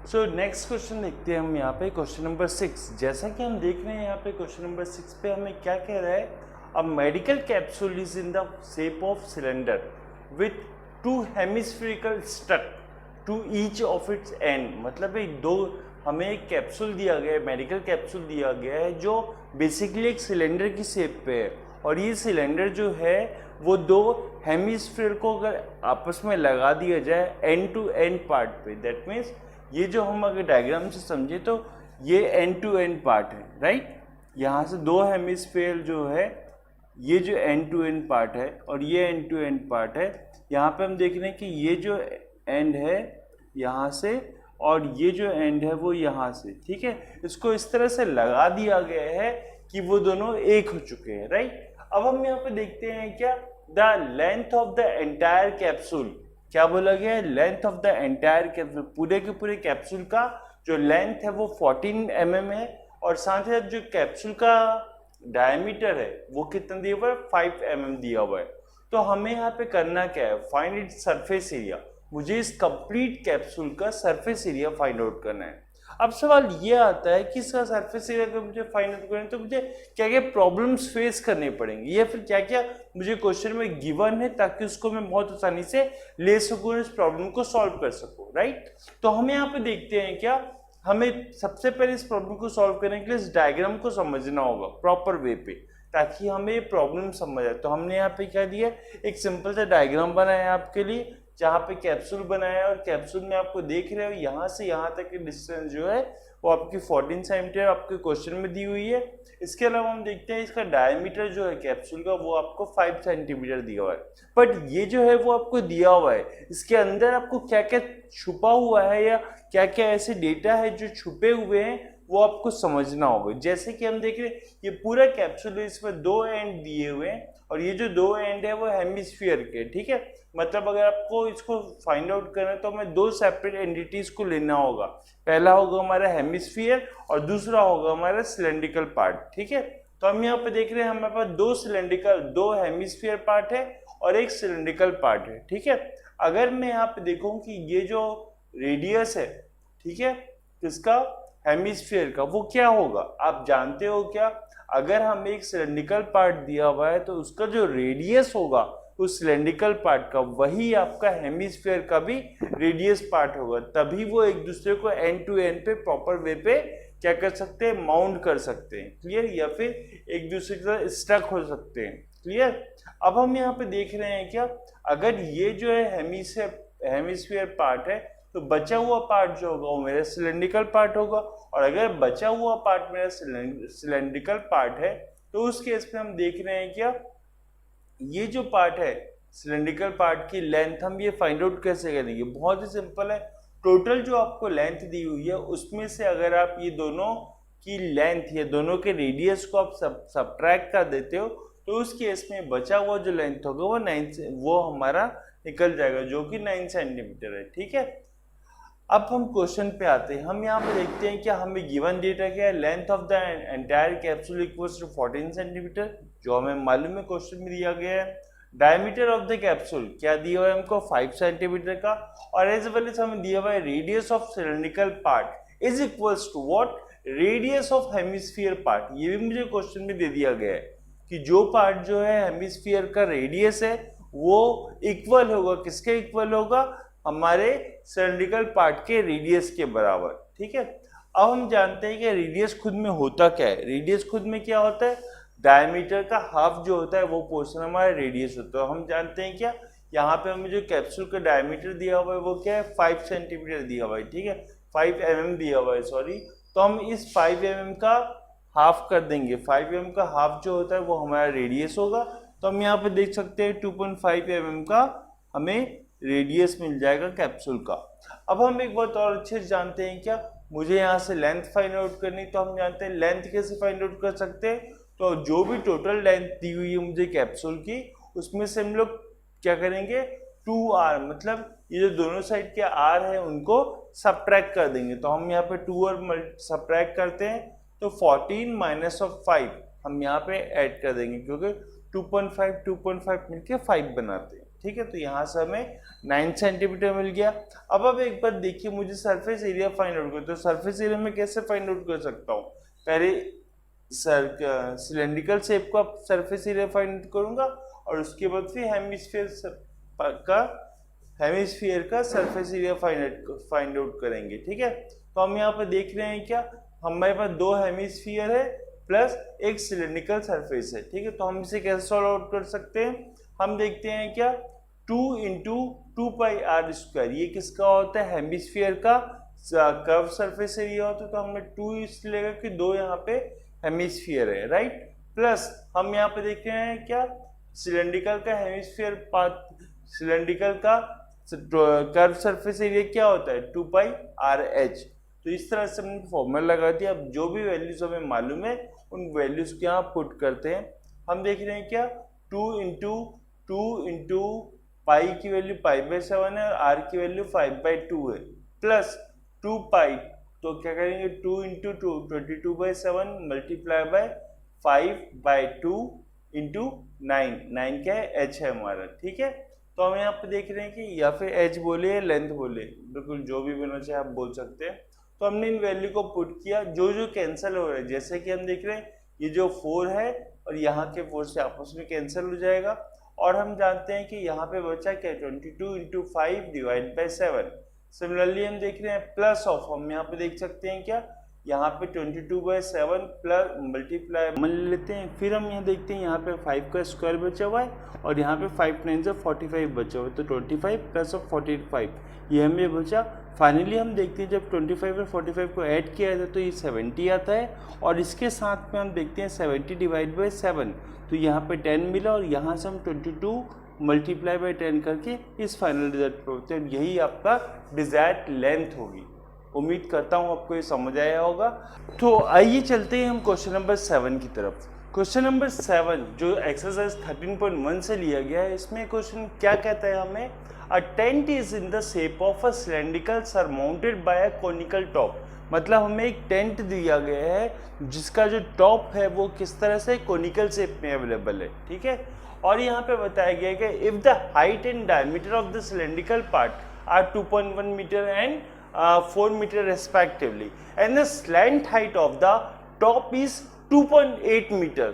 सो नेक्स्ट क्वेश्चन देखते हैं हम यहाँ पे, क्वेश्चन नंबर 6। जैसा कि हम देख रहे हैं यहाँ पे क्वेश्चन नंबर 6 पे हमें क्या कह रहा है, a medical capsule is in the shape of cylinder with 2 hemispherical struck to each of its end. मतलब हमें एक कैप्सूल दिया गया है, मेडिकल कैप्सूल दिया गया है जो बेसिकली एक सिलेंडर की शेप पे है, और ये सिलेंडर जो है वो 2 हेमिस्फीयर को अगर आपस में लगा दिया जाए एंड टू एंड पार्ट पे, दैट मीन्स ये जो हम अगर डायग्राम से समझे तो ये एंड टू एंड पार्ट है, राइट। यहाँ से 2 हेमिस्फीयर जो है ये जो एंड टू एंड पार्ट है और ये एंड टू एंड पार्ट है, यहाँ पे हम देख रहे हैं कि ये जो एंड है यहाँ से और ये जो एंड है वो यहाँ से, ठीक है। इसको इस तरह से लगा दिया गया है कि वो दोनों एक हो चुके हैं, राइट। अब हम यहाँ पे देखते हैं क्या, the length of the entire capsule, क्या बोला गया है, length of the entire capsule, पूरे के पूरे कैप्सूल का जो लेंथ है वो 14 mm है और साथ ही साथ जो कैप्सूल का डायमीटर है वो कितना दिया हुआ है, 5 mm दिया हुआ है। तो हमें यहाँ पे करना क्या है, फाइंड इट्स सरफेस एरिया। मुझे इस कंप्लीट कैप्सूल का सरफेस एरिया फाइंड आउट करना है। अब सवाल ये आता है कि इसका सरफेस एरिया अगर मुझे फाइंड आउट करना है तो मुझे क्या क्या प्रॉब्लम्स फेस करने पड़ेंगे या फिर क्या क्या मुझे क्वेश्चन में गिवन है ताकि उसको मैं बहुत आसानी से ले सकूं, इस प्रॉब्लम को सॉल्व कर सकूं, राइट। तो हम यहाँ पे देखते हैं क्या, हमें सबसे पहले इस प्रॉब्लम को सॉल्व करने के लिए इस डायग्राम को समझना होगा प्रॉपर वे पे ताकि हमें ये प्रॉब्लम समझ आए। तो हमने यहाँ पे क्या दिया, एक सिंपल सा डायग्राम बनाया है आपके लिए जहाँ पे कैप्सूल बनाया है और कैप्सूल में आपको देख रहे हो यहाँ से यहाँ तक की डिस्टेंस जो है वो आपकी 14 सेंटीमीटर आपके क्वेश्चन में दी हुई है। इसके अलावा हम देखते हैं इसका डायमीटर जो है कैप्सूल का वो आपको 5 सेंटीमीटर दिया हुआ है। बट ये जो है वो आपको दिया हुआ है, इसके अंदर आपको क्या क्या छुपा हुआ है या क्या क्या ऐसे डेटा है जो छुपे हुए हैं वो आपको समझना होगा। जैसे कि हम देख रहे हैं ये पूरा कैप्सूल है, इसमें 2 एंड दिए हुए हैं और ये जो 2 एंड है वो हेमिस्फीयर के, ठीक है। मतलब अगर आपको इसको फाइंड आउट करना है तो हमें 2 सेपरेट एंटिटीज को लेना होगा। पहला होगा हमारा हेमिस्फीयर और दूसरा होगा हमारा सिलेंड्रिकल पार्ट, ठीक है। तो हम यहाँ पे देख रहे हैं हमारे पास 2 हेमिस्फीयर पार्ट है और एक सिलेंड्रिकल पार्ट है, ठीक है। अगर मैं यहाँ पे देखूँ कि ये जो रेडियस है, ठीक है, किसका, हेमिस्फीयर का, वो क्या होगा आप जानते हो क्या, अगर हमें एक सिलेंड्रिकल पार्ट दिया हुआ है तो उसका जो रेडियस होगा उस सिलेंड्रिकल पार्ट का वही आपका हेमिस्फीयर का भी रेडियस पार्ट होगा, तभी वो एक दूसरे को एंड टू एंड पे प्रॉपर वे पे क्या कर सकते हैं, माउंट कर सकते हैं, क्लियर, या फिर एक दूसरे के साथ स्टक हो सकते हैं, क्लियर। अब हम यहाँ पे देख रहे हैं क्या, अगर ये जो है हेमिस्फीयर पार्ट है तो बचा हुआ पार्ट जो होगा वो मेरा सिलेंड्रिकल पार्ट होगा और अगर बचा हुआ पार्ट मेरा सिलेंड्रिकल पार्ट है तो उस केस में हम देख रहे हैं क्या, ये जो पार्ट है सिलेंड्रिकल पार्ट की लेंथ हम ये फाइंड आउट कैसे करेंगे, बहुत ही सिंपल है। टोटल जो आपको लेंथ दी हुई है उसमें से अगर आप ये दोनों की लेंथ या दोनों के रेडियस को आप सबट्रैक्ट कर देते हो तो उस केस में बचा हुआ जो लेंथ होगा वो हमारा निकल जाएगा जो कि 9 सेंटीमीटर है, ठीक है। अब हम क्वेश्चन पे आते हैं। हम यहाँ पे देखते हैं कि हमें गिवन डेटा क्या है, length of the entire capsule equals to 14 centimetre, जो हमें मालूम है क्वेश्चन में दिया गया है। डायमीटर ऑफ द कैप्सूल क्या दिया हुआ है हमको, 5 सेंटीमीटर का, और एज वेल एज हमें दिया हुआ है radius of cylindrical part is equals to what, radius of hemisphere part. ये भी मुझे क्वेश्चन में दे दिया गया है कि जो पार्ट जो है हेमिस्फीयर का रेडियस है वो इक्वल होगा, किसके इक्वल होगा, हमारे सिलेंड्रिकल पार्ट के रेडियस के बराबर, ठीक है। अब हम जानते हैं कि रेडियस खुद में होता क्या है, रेडियस खुद में क्या होता है, डायमीटर का हाफ जो होता है वो पोर्शन हमारा रेडियस होता है। हम जानते हैं क्या, यहाँ पे हमें जो कैप्सूल का डायमीटर दिया हुआ है वो क्या है, 5 सेंटीमीटर दिया हुआ है, ठीक है, 5 mm दिया हुआ है, सॉरी। तो हम इस 5 mm का हाफ कर देंगे, 5 mm का हाफ जो होता है वो हमारा रेडियस होगा। तो हम यहाँ पे देख सकते हैं 2.5 mm का हमें रेडियस मिल जाएगा कैप्सूल का। अब हम एक बात और अच्छे से जानते हैं क्या, मुझे यहाँ से लेंथ फाइंड आउट करनी, तो हम जानते हैं लेंथ कैसे फाइंड आउट कर सकते हैं, तो जो भी टोटल लेंथ दी हुई है मुझे कैप्सूल की उसमें से हम लोग क्या करेंगे, 2r, मतलब ये जो दोनों साइड के r है उनको सबट्रैक्ट कर देंगे। तो हम यहाँ पे 2 और सबट्रैक्ट करते हैं तो 14 माइनस ऑफ 5 हम यहाँ पे ऐड कर देंगे क्योंकि 2.5 मिलके 5 बनाते हैं, ठीक है। तो यहाँ से हमें 9 सेंटीमीटर मिल गया। अब एक बात देखिए, मुझे सरफेस एरिया फाइंड आउट करना, तो सरफेस एरिया में कैसे फाइंड आउट कर सकता हूँ, पहले सिलेंड्रिकल शेप का सरफेस एरिया फाइंड आउट करूंगा और उसके बाद फिर हेमिस्फीयर का सरफेस एरिया फाइंड आउट करेंगे, ठीक है। तो हम यहाँ पर देख रहे हैं क्या, हमारे पास 2 हेमिस्फीयर है प्लस एक सिलेंड्रिकल सरफेस है, ठीक है। तो हम इसे कैसे सॉल्व आउट कर सकते हैं, हम देखते हैं क्या, 2 इंटू 2πr², ये किसका होता है, हेमिस्फीयर का कर्व सरफेस एरिया होता है। तो हमने 2 इसलिए लेगा कि 2 यहाँ पे हेमिस्फीयर है, राइट। प्लस हम यहाँ पे देख रहे हैं क्या, सिलेंड्रिकल का हेमिस्फीयर पाथ, सिलेंड्रिकल का कर्व सरफेस एरिया क्या होता है 2πr/h। तो इस तरह से हमने फॉर्मूला लगा दिया। अब जो भी वैल्यूज हमें मालूम है उन वैल्यूज को यहाँ पुट करते हैं। हम देख रहे हैं क्या 2 पाई की वैल्यू π/7 है और r की वैल्यू 5/2 है, प्लस 2π, तो क्या करेंगे 2 × 2 22/7 मल्टीप्लाई बाय 5/2 × 9 क्या है h है हमारा, ठीक है। तो हम यहाँ पे देख रहे हैं कि या फिर h बोले या लेंथ बोले, बिल्कुल जो भी बनना चाहे आप बोल सकते हैं। तो हमने इन वैल्यू को पुट किया, जो जो कैंसिल हो रहा है, जैसे कि हम देख रहे हैं ये जो 4 है और यहाँ के 4 से आपस में कैंसिल हो जाएगा, और हम जानते हैं कि यहाँ पे बचा क्या 22 × 5 डिवाइड बाय 7। सिमिलरली हम देख रहे हैं प्लस ऑफ, हम यहाँ पे देख सकते हैं क्या यहाँ पे 22/7 प्लस मल्टीप्लाई मान लेते हैं, फिर हम यहाँ देखते हैं यहाँ पे 5 का स्क्वायर बचा हुआ है और यहाँ पे 5 9 से 45 बचा हुआ है, तो 25 प्लस ऑफ 45 ये हमें बचा। फाइनली हम देखते हैं जब 25 और 45 को ऐड किया जाता है तो ये 70 आता है, और इसके साथ में हम देखते हैं 70 डिवाइड बाई 7, तो यहाँ पे 10 मिला और यहाँ से हम 22 मल्टीप्लाई बाई 10 करके इस फाइनल रिजल्ट पर होते हैं। यही आपका डिजायर्ड लेंथ होगी। उम्मीद करता हूँ आपको ये समझ आया होगा। तो आइए चलते हैं हम क्वेश्चन नंबर 7 की तरफ। क्वेश्चन नंबर 7 जो एक्सरसाइज 13.1 से लिया गया है, इसमें क्वेश्चन क्या कहता है हमें, a tent is in the shape of a cylindrical surmounted by a conical top. मतलब हमें एक टेंट दिया गया है जिसका जो टॉप है वो किस तरह से कोनिकल शेप में अवेलेबल है, ठीक है। और यहाँ पे बताया गया है कि if the height and diameter of the cylindrical part are 2.1 metre and 4 meter respectively, and the slant height of the top is 2.8 meter.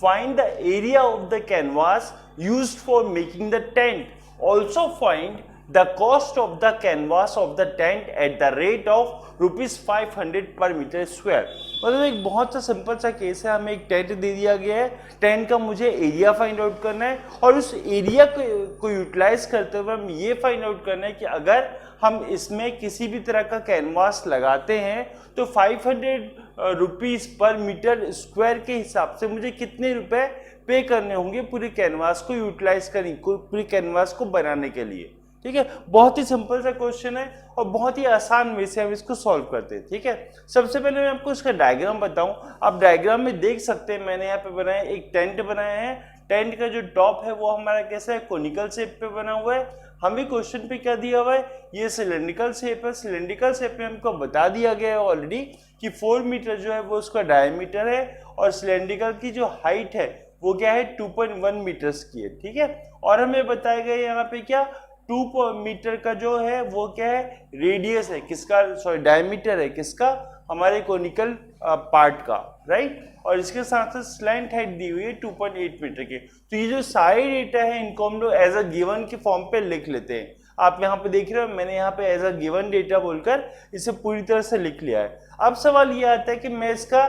Find the area of the canvas used for making the tent. Also find the cost of the canvas of the tent at the rate of ₹500 per meter square. मतलब एक बहुत सा सिंपल सा केस है, हमें एक टेंट दे दिया गया है, टेंट का मुझे एरिया फाइंड आउट करना है, और उस एरिया को यूटिलाइज करते हुए हम ये फाइंड आउट करना है कि अगर हम इसमें किसी भी तरह का कैनवास लगाते हैं तो 500 रुपीज़ पर मीटर स्क्वायर के हिसाब से मुझे कितने रुपए पे करने होंगे पूरे कैनवास को यूटिलाइज करने, पूरे कैनवास को बनाने के लिए, ठीक है। बहुत ही सिंपल सा क्वेश्चन है और बहुत ही आसान वे से हम इसको सॉल्व करते हैं, ठीक है। सबसे पहले मैं आपको इसका डायग्राम बताऊं। आप डायग्राम में देख सकते हैं मैंने यहाँ पे बनाया एक टेंट बनाया है। टेंट का जो टॉप है वो हमारा कैसा है, कोनिकल शेप पे बना हुआ है। हमें क्वेश्चन पे क्या दिया हुआ है, ये सिलेंड्रिकल शेप है। सिलेंड्रिकल शेप में हमको बता दिया गया है ऑलरेडी कि 4 मीटर जो है वो उसका डायमीटर है, और सिलेंड्रिकल की जो हाइट है वो क्या है 2.1 मीटर्स की है, ठीक है। और हमें बताया गया यहाँ पे क्या 2 मीटर का जो है वो क्या है रेडियस है किसका, सॉरी डायमीटर है किसका, हमारे कोनिकल पार्ट का, राइट। और इसके साथ साथ स्लैंट हाइट दी हुई है 2.8 मीटर की। तो ये जो सारे डेटा है इनको हम लोग एज अ गिवन के फॉर्म पे लिख लेते हैं। आप यहाँ पे देख रहे हो मैंने यहाँ पे एज अ गिवन डेटा बोलकर इसे पूरी तरह से लिख लिया है। अब सवाल ये आता है कि मैं इसका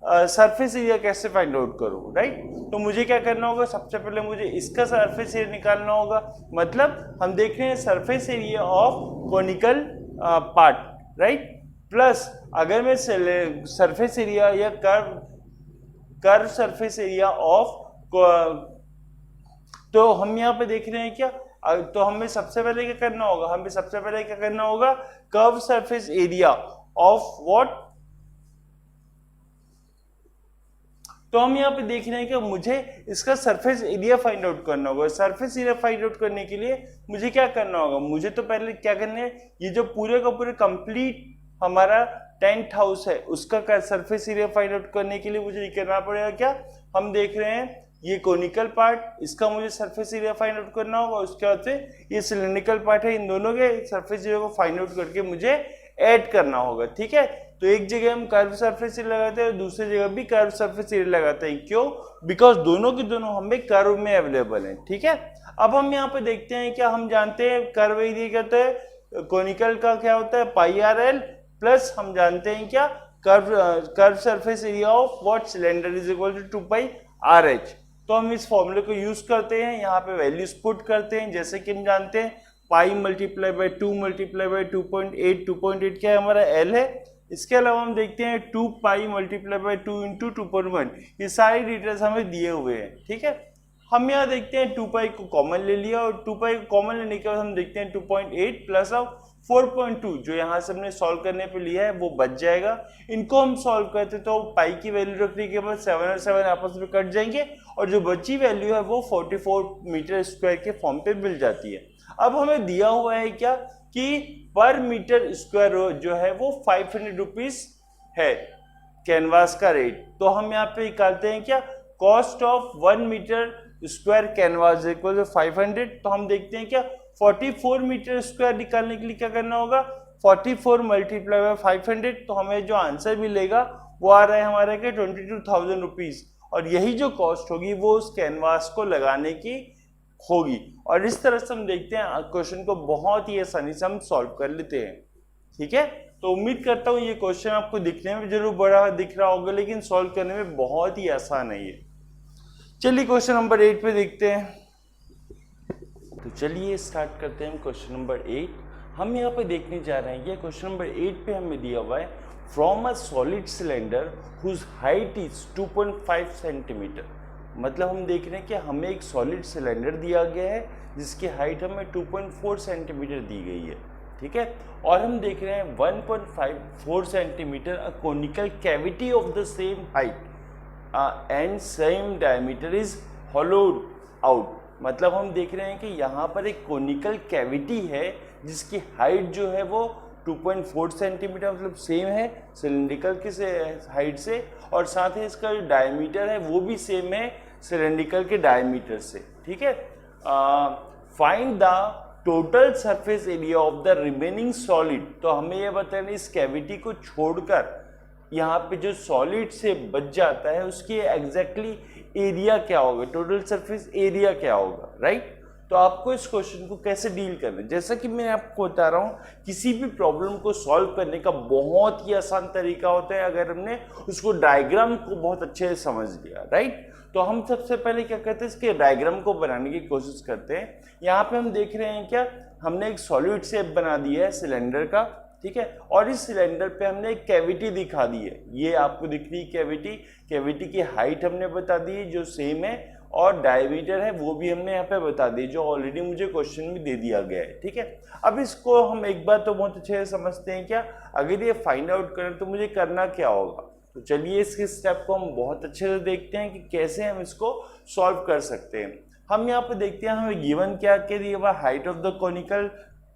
सरफेस एरिया कैसे फाइंड आउट करूँ, राइट। तो मुझे क्या करना होगा, सबसे पहले मुझे इसका सरफेस एरिया निकालना होगा। मतलब हम देख रहे हैं surface area of conical part, right. Plus अगर मैं सरफेस एरिया या कर्व सरफेस एरिया ऑफ, तो हम यहाँ पे देख रहे हैं क्या, तो हमें सबसे पहले क्या करना होगा, curve surface area of what. तो हम यहाँ पे देख रहे हैं कि मुझे इसका सरफेस एरिया फाइंड आउट करना होगा। सरफेस एरिया फाइंड आउट करने के लिए मुझे क्या करना होगा, मुझे तो पहले क्या करना है, ये जो पूरे का पूरे कंप्लीट हमारा टेंट हाउस है उसका सरफेस एरिया फाइंड आउट करने के लिए मुझे करना पड़ेगा क्या, हम देख रहे हैं ये कोनिकल पार्ट, इसका मुझे सरफेस एरिया फाइंड आउट करना होगा। उसके बाद से ये सिलेंड्रिकल पार्ट है, इन दोनों के सरफेस एरिया को फाइंड आउट करके मुझे ऐड करना होगा, ठीक है। तो एक जगह हम कर्व सरफेस एरिया लगाते हैं और दूसरी जगह भी कर्व सरफेस एरिया लगाते हैं, क्यों, बिकॉज दोनों के दोनों हमें कर्व में अवेलेबल हैं, ठीक है। अब हम यहाँ पे देखते हैं क्या, हम जानते हैं कर्व एरिया क्या होता है, कोनिकल का क्या होता है πRL, प्लस हम जानते हैं क्या curve surface area of what cylinder is equal to 2πRH। तो हम इस फॉर्मूले को यूज करते हैं, यहाँ पे वैल्यूज पुट करते हैं। जैसे कि हम जानते हैं पाई मल्टीप्लाई बाई 2 मल्टीप्लाई बाई 2.8 क्या है हमारा L है, इसके अलावा हम देखते हैं 2 पाई मल्टीप्लाई बाई 2 इंटू 2.1, ये सारी डिटेल्स हमें दिए हुए हैं, ठीक है। हम यहाँ देखते हैं 2 पाई को कॉमन ले लिया और 2 पाई को कॉमन लेने के बाद हम देखते हैं 2.8 प्लस ऑफ 4.2 जो यहाँ से हमने सॉल्व करने पे लिया है वो बच जाएगा। इनको हम सॉल्व करते तो पाई की वैल्यू रखने के बाद 7 और 7 आपस में कट जाएंगे और जो बची वैल्यू है वो 44 मीटर स्क्वायर के फॉर्म पे मिल जाती है। अब हमें दिया हुआ है क्या कि पर मीटर स्क्वायर जो है वो 500 रुपीज है कैनवास का रेट। तो हम यहाँ पे निकालते हैं क्या, cost of 1 metre square canvas equal to 500। तो हम देखते हैं क्या 44 मीटर स्क्वायर निकालने के लिए क्या करना होगा, 44 मल्टीप्लाई बाय 500। तो हमें जो आंसर मिलेगा वो आ रहा है हमारे क्या 22,000 रुपीज, और यही जो कॉस्ट होगी वो उस कैनवास को लगाने की होगी। और इस तरह से हम देखते हैं क्वेश्चन को बहुत ही आसानी से हम सॉल्व कर लेते हैं, ठीक है। तो उम्मीद करता हूँ ये क्वेश्चन आपको दिखने में जरूर बड़ा दिख रहा होगा लेकिन सॉल्व करने में बहुत ही आसान है ये। चलिए क्वेश्चन नंबर 8 पे देखते हैं। तो चलिए स्टार्ट करते हैं क्वेश्चन नंबर 8। हम यहाँ पे देखने जा रहे हैं, ये क्वेश्चन नंबर 8 पे हमें दिया हुआ है from a solid cylinder whose height is 2.5 centimetre. मतलब हम देख रहे हैं कि हमें एक सॉलिड सिलेंडर दिया गया है जिसकी हाइट हमें 2.4 सेंटीमीटर दी गई है, ठीक है। और हम देख रहे हैं 1.54 centimetre a conical cavity of the same height and same diameter is होलोड out. मतलब हम देख रहे हैं कि यहाँ पर एक कोनिकल कैविटी है जिसकी हाइट जो है वो 2.4 सेंटीमीटर मतलब सेम है सिलेंड्रिकल की हाइट से, और साथ ही इसका जो डायमीटर है वो भी सेम है सिलेंड्रिकल के डायमीटर से, ठीक है। Find the total surface area of the remaining solid. तो हमें यह बताना इस कैविटी को छोड़कर यहाँ पे जो सॉलिड से बच जाता है उसकी एग्जैक्टली एरिया क्या होगा, टोटल सरफेस एरिया क्या होगा, राइट। तो आपको इस क्वेश्चन को कैसे डील करना है, जैसा कि मैं आपको बता रहा हूँ किसी भी प्रॉब्लम को सॉल्व करने का बहुत ही आसान तरीका होता है अगर हमने उसको डायग्राम को बहुत अच्छे से समझ लिया, राइट। तो हम सबसे पहले क्या करते हैं, इसके डायग्राम को बनाने की कोशिश करते हैं। यहाँ पे हम देख रहे हैं क्या, हमने एक सॉलिड शेप बना दिया है सिलेंडर का, ठीक है। और इस सिलेंडर पे हमने एक कैविटी दिखा दी है, ये आपको दिख रही कैविटी, कैविटी की हाइट हमने बता दी है जो सेम है, और डायमीटर है वो भी हमने यहाँ पे बता दी जो ऑलरेडी मुझे क्वेश्चन में दे दिया गया है, ठीक है। अब इसको हम एक बार तो बहुत अच्छे से समझते हैं क्या, अगर ये फाइंड आउट करें तो मुझे करना क्या होगा। तो चलिए इसके स्टेप को हम बहुत अच्छे से देखते हैं कि कैसे हम इसको सॉल्व कर सकते हैं। हम यहाँ पे देखते हैं हमें गिवन क्या दिया हुआ, height of the conical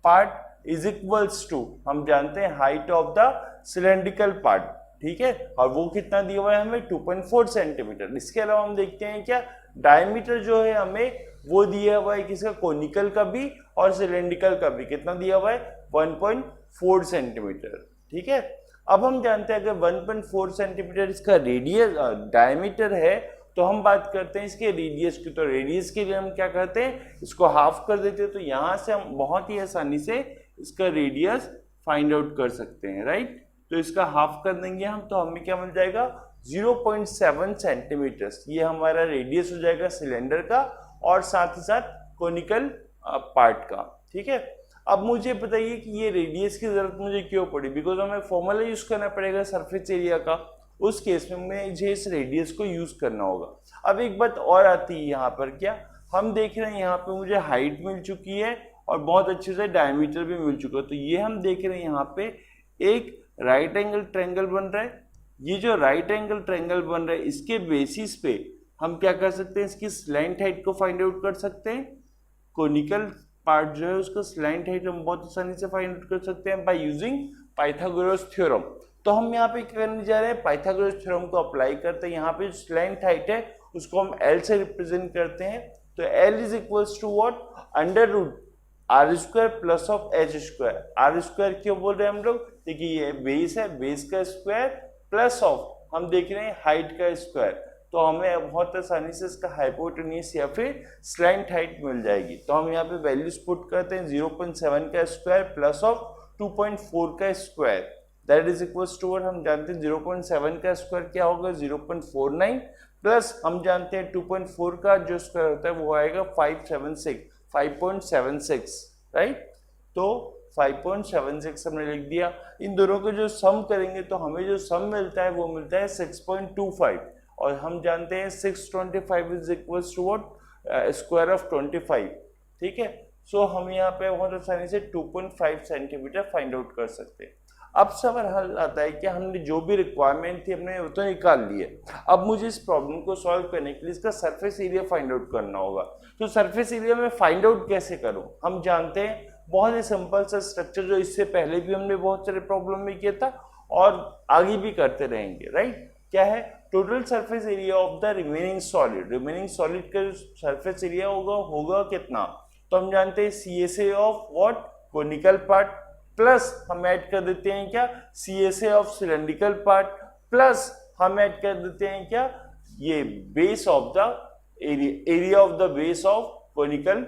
part is equals to, हम जानते हैं height of the cylindrical part, ठीक है। और वो कितना दिया हुआ है हमें 2.4 सेंटीमीटर। इसके अलावा हम देखते हैं क्या, डायमीटर जो है हमें वो दिया हुआ है किसका, कोनिकल का भी और सिलेंड्रिकल का भी, कितना दिया हुआ है 1.4 सेंटीमीटर, ठीक है। अब हम जानते हैं अगर 1.4 सेंटीमीटर इसका रेडियस डायमीटर है तो हम बात करते हैं इसके रेडियस की। तो रेडियस के लिए हम क्या करते हैं, इसको हाफ कर देते हैं। तो यहाँ से हम बहुत ही आसानी से इसका रेडियस फाइंड आउट कर सकते हैं, राइट। तो इसका हाफ कर देंगे हम तो हमें क्या मिल जाएगा 0.7 सेंटीमीटर, ये हमारा रेडियस हो जाएगा सिलेंडर का और साथ ही साथ कोनिकल पार्ट का, ठीक है। अब मुझे बताइए कि ये रेडियस की जरूरत मुझे क्यों पड़ी, बिकॉज हमें फॉर्मूला यूज करना पड़ेगा सरफेस एरिया का, उस केस में मुझे इस रेडियस को यूज करना होगा। अब एक बात और आती है यहाँ पर, क्या हम देख रहे हैं यहाँ पे मुझे हाइट मिल चुकी है और बहुत अच्छे से डायमीटर भी मिल चुका है। तो ये हम देख रहे हैं यहाँ पे एक राइट एंगल ट्रायंगल बन रहा है। ये जो राइट एंगल ट्रायंगल बन रहा है इसके बेसिस पे हम क्या कर सकते हैं, इसकी स्लैंट हाइट को फाइंड आउट कर सकते हैं। कोनिकल पार्ट जो है उसका स्लैंट हाइट हम बहुत आसानी से फाइंड आउट कर सकते हैं बाय यूजिंग पाइथागोरस थ्योरम। तो हम यहाँ पे क्या करने जा रहे हैं, पाइथागोरस थ्योरम को अप्लाई करते हैं। यहाँ पे स्लैंट हाइट है उसको हम L से रिप्रेजेंट करते हैं। तो L is equals to what, under root R square plus of H square. R square क्यों बोल रहे हैं हम लोग, देखिए ये बेस है, बेस का स्क्वायर प्लस ऑफ हम देख रहे हैं हाइट का स्क्वायर। तो हमें बहुत आसानी से इसका हाइपोटेन्यूज या फिर स्लैंट हाइट मिल जाएगी। तो हम यहाँ पे वैल्यूज पुट करते हैं 0.7 का स्क्वायर प्लस ऑफ 2.4 का square, that is equals to, हम जानते हैं 0.7 का स्क्वायर क्या होगा 0.49 प्लस हम जानते हैं 2.4 का जो स्क्वायर होता है वो आएगा 5.76, राइट। तो 5.76 हमने लिख दिया। इन दोनों को जो सम करेंगे तो हमें जो सम मिलता है वो मिलता है 6.25, और हम जानते हैं 625 is equals to what, square of 25, ठीक है। सो हम यहाँ पे बहुत आसानी से 2.5 सेंटीमीटर फाइंड आउट कर सकते हैं। अब सवाल हल आता है कि हमने जो भी रिक्वायरमेंट थी हमने वो तो निकाल ली है, अब मुझे इस प्रॉब्लम को सॉल्व करने के लिए इसका सरफेस एरिया फाइंड आउट करना होगा। तो सरफेस एरिया में फाइंड आउट कैसे करूं? हम जानते हैं बहुत ही सिंपल सा स्ट्रक्चर जो इससे पहले भी हमने बहुत सारे प्रॉब्लम में किया था और आगे भी करते रहेंगे, राइट। क्या है? Total surface area of the remaining solid, remaining solid का सरफेस एरिया होगा कितना? तो हम जानते हैं CSA of what, conical part, plus हम ऐड कर देते हैं क्या, CSA of cylindrical part, plus हम ऐड कर देते हैं क्या, ये base of the area of the base of conical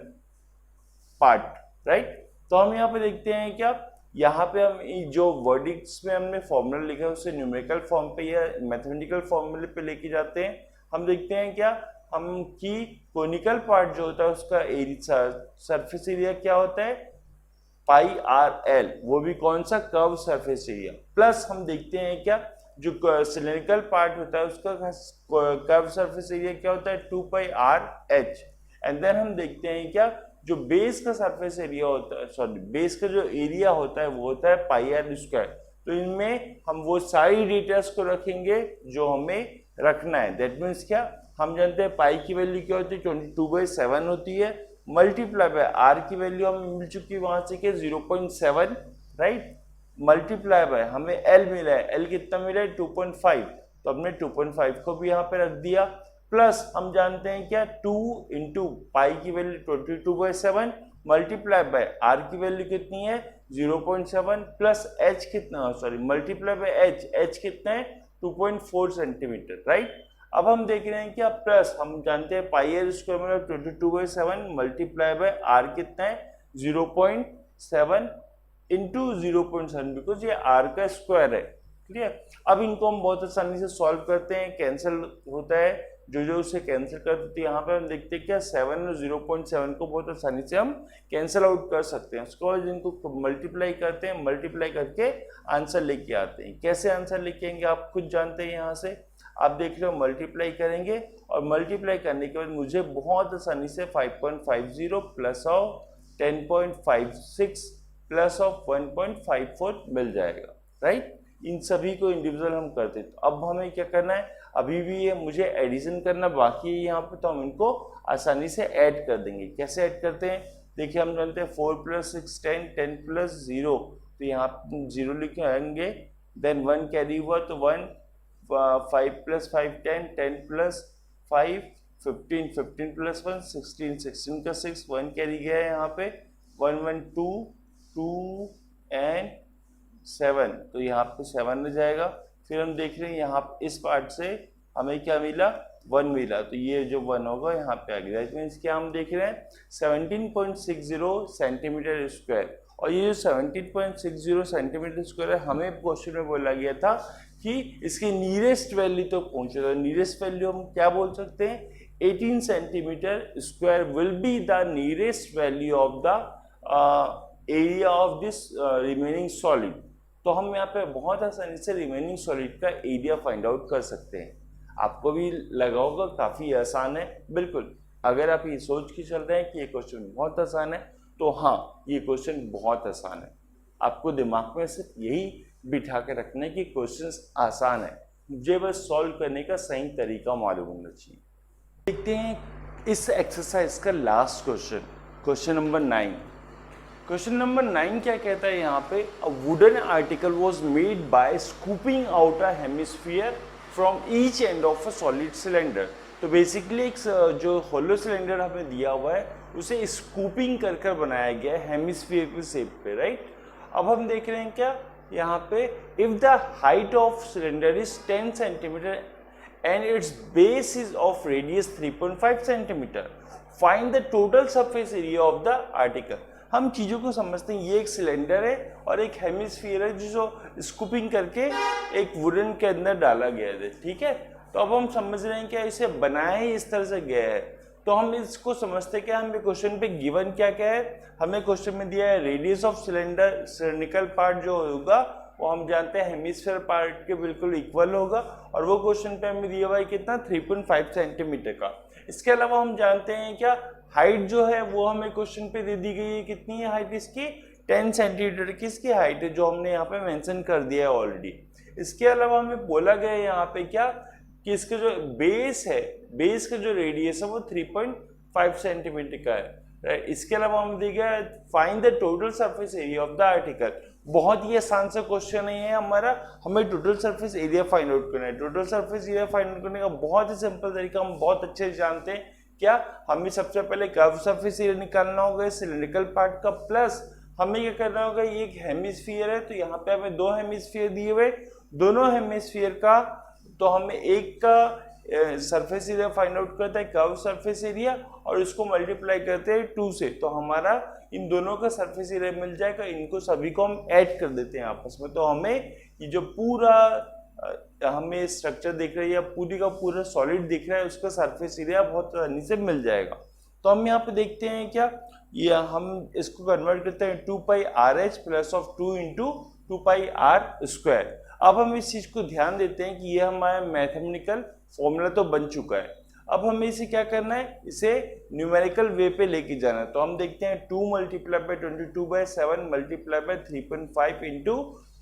part, right. तो हम यहाँ पे देखते हैं क्या, यहाँ पे हम जो वर्डिक्स में हमने फॉर्मूला लिखा है उसे न्यूमेरिकल फॉर्म पे या मैथमेटिकल फॉर्मूले पे लेके जाते हैं। हम देखते हैं क्या, हम की कोनिकल पार्ट जो होता है उसका एरिया, सरफेस एरिया क्या होता है, पाई आर एल, वो भी कौन सा, कर्व सरफेस एरिया, प्लस हम देखते हैं क्या, जो सिलेंड्रिकल पार्ट होता है उसका कर्व सरफेस एरिया क्या होता है, 2 pi r H. And then हम देखते हैं क्या, जो बेस का सरफेस एरिया होता है, सॉरी बेस का जो एरिया होता है वो होता है पाई आर स्क्वायर। तो इनमें हम वो सारी डिटेल्स को रखेंगे जो हमें रखना है। दैट मीन्स क्या, हम जानते हैं पाई की वैल्यू क्या होती है, 22/7 होती है, मल्टीप्लाई बाय आर की वैल्यू हमें मिल चुकी है वहां से कि 0.7, राइट, मल्टीप्लाई बाय हमें एल मिला है, एल कितना मिला है, 2.5, तो हमने 2.5 को भी यहाँ पे रख दिया, प्लस हम जानते हैं क्या, 2 इंटू पाई की वैल्यू 22/7 मल्टीप्लाई बाय आर की वैल्यू कितनी है, 0.7, प्लस एच कितना, sorry multiply by H, H कितना है, 2.4 सेंटीमीटर, राइट। अब हम देख रहे हैं क्या, प्लस हम जानते हैं पाई आर स्क्वायर में 22/7 मल्टीप्लाई बाय आर कितना है, 0.7 इंटू 0.7, बिकॉज ये आर का स्क्वायर है, क्लियर। अब इनको हम बहुत आसानी से सॉल्व करते हैं, कैंसिल होता है, जो उसे कैंसिल कर देते हैं। यहाँ पे हम देखते हैं क्या, 7 और 0.7 को बहुत आसानी से हम कैंसिल आउट कर सकते हैं। उसके बाद इनको मल्टीप्लाई करते हैं, मल्टीप्लाई करके आंसर लेके आते हैं। कैसे आंसर लेके आएंगे आप खुद जानते हैं। यहाँ से आप देख रहे हो, मल्टीप्लाई करेंगे और मल्टीप्लाई करने के बाद मुझे बहुत आसानी से 5.50 प्लस ऑफ 10.56 प्लस ऑफ 1.54 मिल जाएगा, राइट। इन सभी को इंडिविजुअल हम करते हैं। तो अब हमें क्या करना है, अभी भी ये मुझे एडिशन करना बाकी है यहाँ पे, तो हम इनको आसानी से ऐड कर देंगे। कैसे ऐड करते हैं, देखिए हम जानते हैं 4 + 6 10, 10 + 0, तो यहाँ 0 लिखे आएंगे, देन 1 कैरी हुआ तो 1, 5 + 5 10, 10 + 5 15, 15 + 1 16, 16 का 6, 1 कैरी गया है यहाँ पे, 1 1 2 2 एंड 7, तो यहाँ पे 7 आ जाएगा। फिर हम देख रहे हैं यहाँ इस पार्ट से हमें क्या मिला, 1 मिला, तो ये जो 1 होगा यहाँ पे आ गया। मीन्स क्या हम देख रहे हैं 17.60 सेंटीमीटर स्क्वायर, और ये जो 17.60 सेंटीमीटर स्क्वायर है, हमें क्वेश्चन में बोला गया था कि इसकी नियरेस्ट वैल्यू तो पहुंचे, तो नियरेस्ट वैल्यू हम क्या बोल सकते हैं, 18 centimetre square will be the nearest value of the area of this remaining solid. तो हम यहाँ पे बहुत आसानी से रिमेनिंग सॉलिड का एरिया फाइंड आउट कर सकते हैं। आपको भी लगा होगा काफ़ी आसान है, बिल्कुल। अगर आप ये सोच के चल रहे हैं कि ये क्वेश्चन बहुत आसान है, तो हाँ, ये क्वेश्चन बहुत आसान है। आपको दिमाग में सिर्फ यही बिठा के रखना है कि क्वेश्चन आसान है, मुझे बस सॉल्व करने का सही तरीका मालूम होना चाहिए। देखते हैं इस एक्सरसाइज का last question, question number 9। Question number 9 क्या कहता है यहाँ पे, a wooden article was made by scooping out a hemisphere from each end of a solid cylinder. तो बेसिकली एक जो होलो सिलेंडर हमें दिया हुआ है उसे स्कूपिंग कर कर बनाया गया है हेमिस्फीयर की शेप पे, राइट। अब हम देख रहे हैं क्या यहाँ पे, if the height of cylinder is 10 centimetre and it's base is of radius 3.5 centimetre, find the total surface area of the article. हम चीज़ों को समझते हैं, ये एक सिलेंडर है और एक हेमिस्फीयर है जो स्कूपिंग करके एक वुडन के अंदर डाला गया है, ठीक है। तो अब हम समझ रहे हैं कि इसे बनाया ही इस तरह से गया है, तो हम इसको समझते क्या, हमें क्वेश्चन पे गिवन क्या क्या है। हमें क्वेश्चन में दिया है radius of cylinder, cylindrical part जो होगा वो हम जानते हैं हेमिस्फीयर पार्ट के बिल्कुल इक्वल होगा, और वो क्वेश्चन पे हमें दिया हुआ है कितना 3.5 सेंटीमीटर का। इसके अलावा हम जानते हैं क्या, हाइट जो है वो हमें क्वेश्चन पे दे दी गई है, कितनी है हाइट इसकी 10 सेंटीमीटर की इसकी हाइट है, जो हमने यहाँ पे मेंशन कर दिया है ऑलरेडी। इसके अलावा हमें बोला गया है यहाँ पे क्या कि इसका जो बेस है, बेस का जो रेडियस है वो 3.5 सेंटीमीटर का है, राइट। इसके अलावा हम देगा find the total surface area of the article. बहुत ही आसान सा क्वेश्चन नहीं है हमारा, हमें total surface area find out करना है। Total surface area find out करने का बहुत ही सिंपल तरीका हम बहुत अच्छे से जानते हैं। क्या, हमें सबसे पहले कर्व सरफेस एरिया निकालना होगा सिलिंड्रिकल पार्ट का, प्लस हमें क्या करना होगा, ये एक हेमिस्फीयर है तो यहाँ पे हमें दो हेमिस्फीयर दिए हुए, दोनों हेमिस्फीयर का तो हमें एक का सरफेस एरिया फाइंड आउट करता है कर्व सरफेस एरिया, और इसको मल्टीप्लाई करते हैं 2 से, तो हमारा इन दोनों का सरफेस एरिया मिल जाएगा। इनको सभी को हम ऐड कर देते हैं आपस में, तो हमें ये जो पूरा हमें स्ट्रक्चर दिख रहा है या पूरी का पूरा सॉलिड दिख रहा है उसका सरफेस एरिया बहुत आसानी से मिल जाएगा। तो हम यहाँ पे देखते हैं क्या, ये हम इसको कन्वर्ट करते हैं 2 pi r h plus of 2 into 2 pi r square. अब हम इस चीज को ध्यान देते हैं कि ये हमारा मैथमेटिकल फॉर्मूला तो बन चुका है। अब हमें इसे क्या करना है, इसे न्यूमेरिकल वे पे लेके जाना है। तो हम देखते हैं 2 multiply by 22/7 multiply by 3.5 into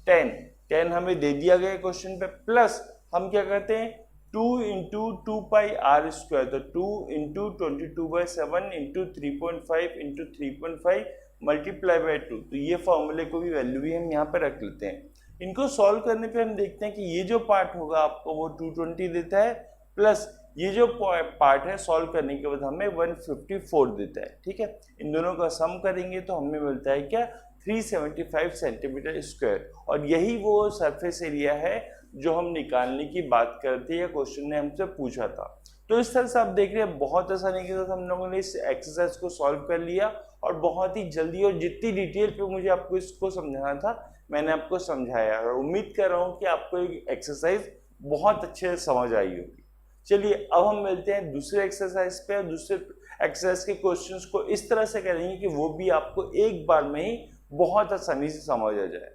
10 हमें दे दिया गया क्वेश्चन पे, प्लस हम क्या करते हैं 2 इंटू 2 पाई आर स्क्वायर, तो 2 into 22/7 into 3.5 into 3.5 multiply by 2। तो ये फॉर्मूले को भी वैल्यू भी हम यहाँ पे रख लेते हैं। इनको सॉल्व करने पे हम देखते हैं कि ये जो पार्ट होगा आपको वो 220 देता है, प्लस ये जो पार्ट है सॉल्व करने के बाद हमें 154 देता है, ठीक है। इन दोनों का सम करेंगे तो हमें मिलता है क्या 375 सेंटीमीटर स्क्वायर, और यही वो सरफेस एरिया है जो हम निकालने की बात करते हैं या क्वेश्चन ने हमसे पूछा था। तो इस तरह से आप देख रहे हैं बहुत आसानी के साथ हम लोगों ने इस एक्सरसाइज को सॉल्व कर लिया, और बहुत ही जल्दी, और जितनी डिटेल पे मुझे आपको इसको समझाना था मैंने आपको समझाया, और उम्मीद कर रहा हूँ कि आपको ये एक्सरसाइज बहुत अच्छे से समझ आई होगी। चलिए अब हम मिलते हैं दूसरे एक्सरसाइज पे, और दूसरे एक्सरसाइज के क्वेश्चंस को इस तरह से करेंगे कि वो भी आपको एक बार में ही बहुत आसानी से समझ आ जाए।